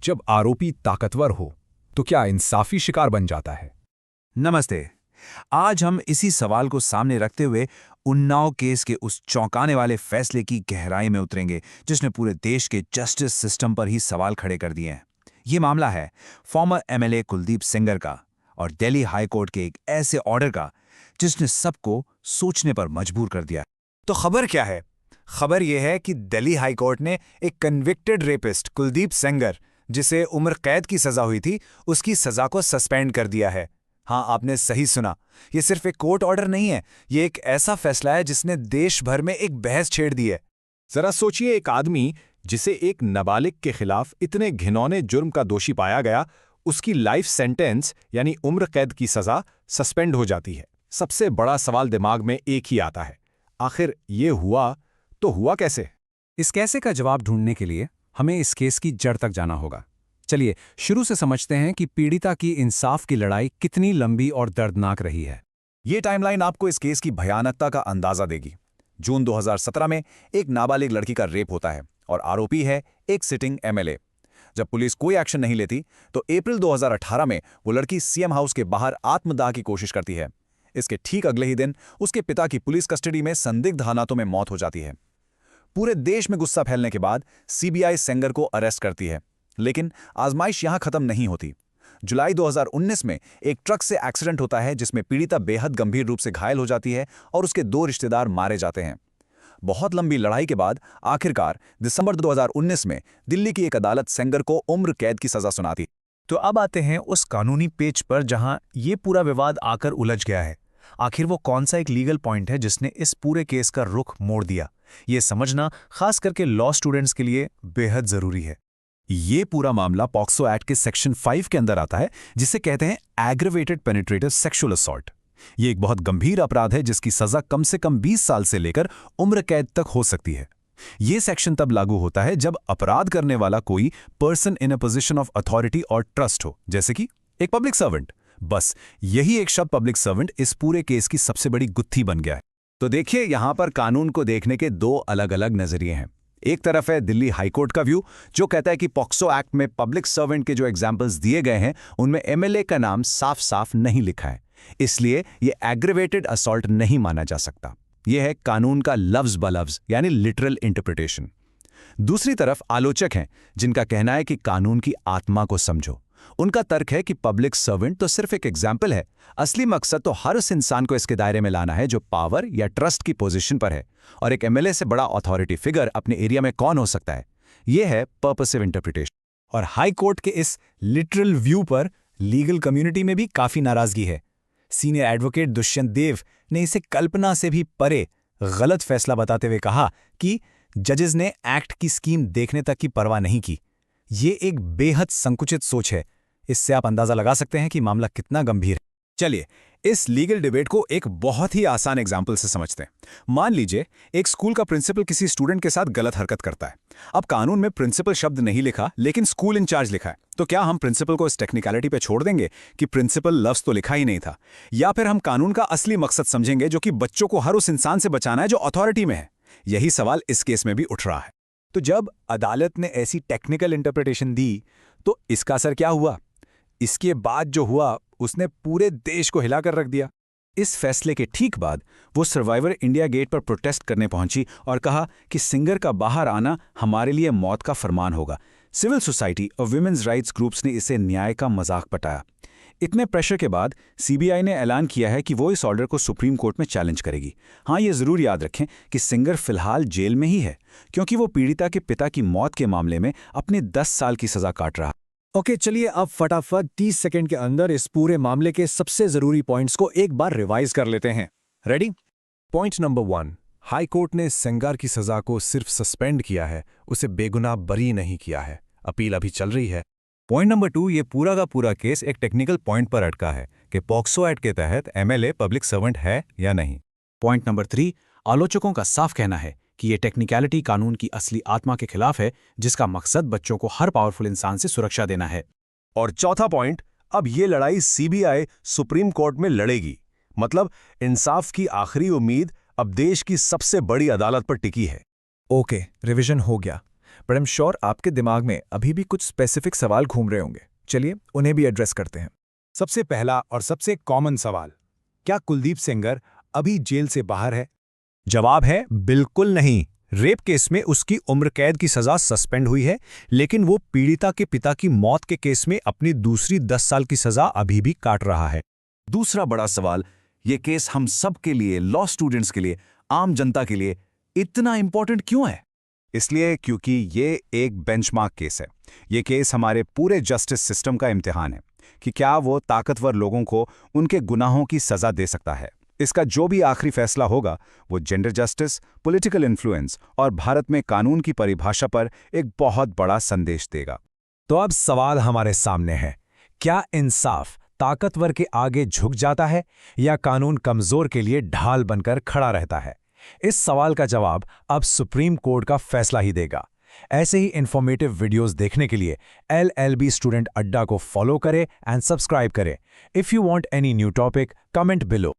जब आरोपी ताकतवर हो तो क्या इंसाफी शिकार बन जाता है? नमस्ते। आज हम इसी सवाल को सामने रखते हुए उन्नाव केस के उस चौंकाने वाले फैसले की गहराई में उतरेंगे जिसने पूरे देश के जस्टिस सिस्टम पर ही सवाल खड़े कर दिए हैं। ये मामला है फॉर्मर एमएलए कुलदीप सेंगर का और दिल्ली हाई कोर्ट के एक ऐसे ऑर्डर का जिसने सबको सोचने पर मजबूर कर दिया। तो खबर क्या है? खबर यह है कि दिल्ली हाई कोर्ट ने एक कन्विक्टेड रेपिस्ट कुलदीप सेंगर, जिसे उम्र कैद की सजा हुई थी, उसकी सजा को सस्पेंड कर दिया है। हाँ, आपने सही सुना। ये सिर्फ एक कोर्ट ऑर्डर नहीं है, ये एक ऐसा फैसला है जिसने देश भर में एक बहस छेड़ दी है। जरा सोचिए, एक आदमी जिसे एक नाबालिग के खिलाफ इतने घिनौने जुर्म का दोषी पाया गया, उसकी लाइफ सेंटेंस यानी उम्र कैद की सजा सस्पेंड हो जाती है। सबसे बड़ा सवाल दिमाग में एक ही आता है, आखिर ये हुआ तो हुआ कैसे? इस कैसे का जवाब ढूंढने के लिए हमें इस केस की जड़ तक जाना होगा। चलिए शुरू से समझते हैं कि पीड़िता की इंसाफ की लड़ाई कितनी लंबी और दर्दनाक रही है। ये टाइमलाइन आपको इस केस की भयानकता का अंदाजा देगी। जून 2017 में एक नाबालिग लड़की का रेप होता है और आरोपी है एक सिटिंग एमएलए। जब पुलिस कोई एक्शन नहीं लेती तो अप्रैल 2018 में वो लड़की सीएम हाउस के बाहर आत्मदाह की कोशिश करती है। इसके ठीक अगले ही दिन उसके पिता की पुलिस कस्टडी में संदिग्ध हालातों में मौत हो जाती है। पूरे देश में गुस्सा फैलने के बाद सीबीआई सेंगर को अरेस्ट करती है, लेकिन आजमाइश यहां खत्म नहीं होती। जुलाई 2019 में एक ट्रक से एक्सीडेंट होता है जिसमें पीड़िता बेहद गंभीर रूप से घायल हो जाती है और उसके 2 रिश्तेदार मारे जाते हैं। बहुत लंबी लड़ाई के बाद आखिरकार दिसंबर 2019 में दिल्ली की एक अदालत सेंगर को उम्र कैद की सजा सुनाती। तो अब आते हैं उस कानूनी पेच पर जहां ये पूरा विवाद आकर उलझ गया है। आखिर वो कौन सा एक लीगल पॉइंट है जिसने इस पूरे केस का रुख मोड़ दिया? ये समझना खास करके लॉ स्टूडेंट्स के लिए बेहद जरूरी है। ये पूरा मामला पॉक्सो एक्ट के सेक्शन 5 के अंदर आता है, जिसे कहते हैं एग्रेवेटेड पेनिट्रेटिव सेक्सुअल असॉल्ट। ये एक बहुत गंभीर अपराध है जिसकी सजा कम से कम 20 साल से लेकर उम्र कैद तक हो सकती है। ये सेक्शन तब लागू होता है जब अपराध करने वाला कोई person in a position of authority और ट्रस्ट हो, जैसे कि एक पब्लिक सर्वेंट। बस यही एक शब्द पब्लिक सर्वेंट इस पूरे केस की सबसे बड़ी गुत्थी बन गया है। तो देखिए, यहां पर कानून को देखने के 2 अलग अलग नजरिए हैं। एक तरफ है दिल्ली हाईकोर्ट का व्यू, जो कहता है कि पॉक्सो एक्ट में पब्लिक सर्वेंट के जो एग्जाम्पल्स दिए गए हैं उनमें एमएलए का नाम साफ साफ नहीं लिखा है, इसलिए ये एग्रेवेटेड असॉल्ट नहीं माना जा सकता। यह है कानून का लफ्ज बलफ्ज यानी लिटरल इंटरप्रिटेशन। दूसरी तरफ आलोचक हैं जिनका कहना है कि कानून की आत्मा को समझो। उनका तर्क है कि पब्लिक सर्वेंट तो सिर्फ एक एग्जाम्पल है, असली मकसद तो हर उस इंसान को इसके दायरे में लाना है जो पावर या ट्रस्ट की पोजीशन पर है, और एक एमएलए से बड़ा अथॉरिटी फिगर अपने एरिया में कौन हो सकता है। यह है पर्पसिव इंटरप्रिटेशन। और हाई कोर्ट के इस लिटरल व्यू पर लीगल कम्युनिटी में भी काफी नाराजगी है। सीनियर एडवोकेट दुष्यंत देव ने इसे कल्पना से भी परे गलत फैसला बताते हुए कहा कि जजेस ने एक्ट की स्कीम देखने तक की परवाह नहीं की। ये एक बेहद संकुचित सोच है। इससे आप अंदाजा लगा सकते हैं कि मामला कितना गंभीर है। चलिए इस लीगल डिबेट को एक बहुत ही आसान एग्जाम्पल से समझते हैं। मान लीजिए एक स्कूल का प्रिंसिपल किसी स्टूडेंट के साथ गलत हरकत करता है। अब कानून में प्रिंसिपल शब्द नहीं लिखा, लेकिन स्कूल इंचार्ज लिखा है, तो क्या हम प्रिंसिपल को इस टेक्निकलिटी पे छोड़ देंगे कि प्रिंसिपल लफ्ज तो लिखा ही नहीं था? या फिर हम कानून का असली मकसद समझेंगे जो कि बच्चों को हर उस इंसान से बचाना है जो अथॉरिटी में है? यही सवाल इस केस में भी उठ रहा है। तो जब अदालत ने ऐसी टेक्निकल इंटरप्रिटेशन दी तो इसका असर क्या हुआ? इसके बाद जो हुआ उसने पूरे देश को हिलाकर रख दिया। इस फैसले के ठीक बाद वो सर्वाइवर इंडिया गेट पर प्रोटेस्ट करने पहुंची और कहा कि सिंगर का बाहर आना हमारे लिए मौत का फरमान होगा। सिविल सोसाइटी और विमेंस राइट्स ग्रुप्स ने इसे न्याय का मजाक बताया। इतने प्रेशर के बाद सीबीआई ने ऐलान किया है कि वो इस ऑर्डर को सुप्रीम कोर्ट में चैलेंज करेगी। हाँ, ये जरूर याद रखें कि सिंगर फिलहाल जेल में ही है, क्योंकि वो पीड़िता के पिता की मौत के मामले में अपने 10 साल की सजा काट रहा। ओके, चलिए अब फटाफट 30 सेकंड के अंदर इस पूरे मामले के सबसे जरूरी पॉइंट्स को एक बार रिवाइज कर लेते हैं। Ready? Point number 1, high court ने सेंगर की सजा को सिर्फ सस्पेंड किया है, उसे बेगुनाह बरी नहीं किया है। अपील अभी चल रही है। पॉइंट नंबर 2, ये पूरा का पूरा केस एक टेक्निकल पॉइंट पर अटका है कि पॉक्सो एक्ट के तहत एमएलए पब्लिक सर्वेंट है या नहीं। पॉइंट नंबर 3, आलोचकों का साफ कहना है कि ये टेक्निकलिटी कानून की असली आत्मा के खिलाफ है, जिसका मकसद बच्चों को हर पावरफुल इंसान से सुरक्षा देना है। और चौथा पॉइंट, अब ये लड़ाई सीबीआई सुप्रीम कोर्ट में लड़ेगी। मतलब इंसाफ की आखिरी उम्मीद अब देश की सबसे बड़ी अदालत पर टिकी है। ओके, रिवीजन हो गया। पर आई एम श्योर आपके दिमाग में अभी भी कुछ स्पेसिफिक सवाल घूम रहे होंगे। चलिए उन्हें भी एड्रेस करते हैं। सबसे पहला और सबसे कॉमन सवाल, क्या कुलदीप सेंगर अभी जेल से बाहर है? जवाब है बिल्कुल नहीं। रेप केस में उसकी उम्र कैद की सजा सस्पेंड हुई है, लेकिन वो पीड़िता के पिता की मौत के केस में अपनी दूसरी 10 साल की सजा अभी भी काट रहा है। दूसरा बड़ा सवाल, ये केस हम सब के लिए, लॉ स्टूडेंट्स के लिए, आम जनता के लिए इतना इंपॉर्टेंट क्यों है? इसलिए क्योंकि ये एक बेंचमार्क केस है। ये केस हमारे पूरे जस्टिस सिस्टम का इम्तिहान है कि क्या वो ताकतवर लोगों को उनके गुनाहों की सजा दे सकता है। इसका जो भी आखिरी फैसला होगा वो जेंडर जस्टिस, पॉलिटिकल इन्फ्लुएंस और भारत में कानून की परिभाषा पर एक बहुत बड़ा संदेश देगा। तो अब सवाल हमारे सामने है, क्या इंसाफ ताकतवर के आगे झुक जाता है या कानून कमजोर के लिए ढाल बनकर खड़ा रहता है? इस सवाल का जवाब अब सुप्रीम कोर्ट का फैसला ही देगा। ऐसे ही इंफॉर्मेटिव वीडियोस देखने के लिए LLB स्टूडेंट अड्डा को फॉलो करें एंड सब्सक्राइब करें। If you want any new topic, comment below.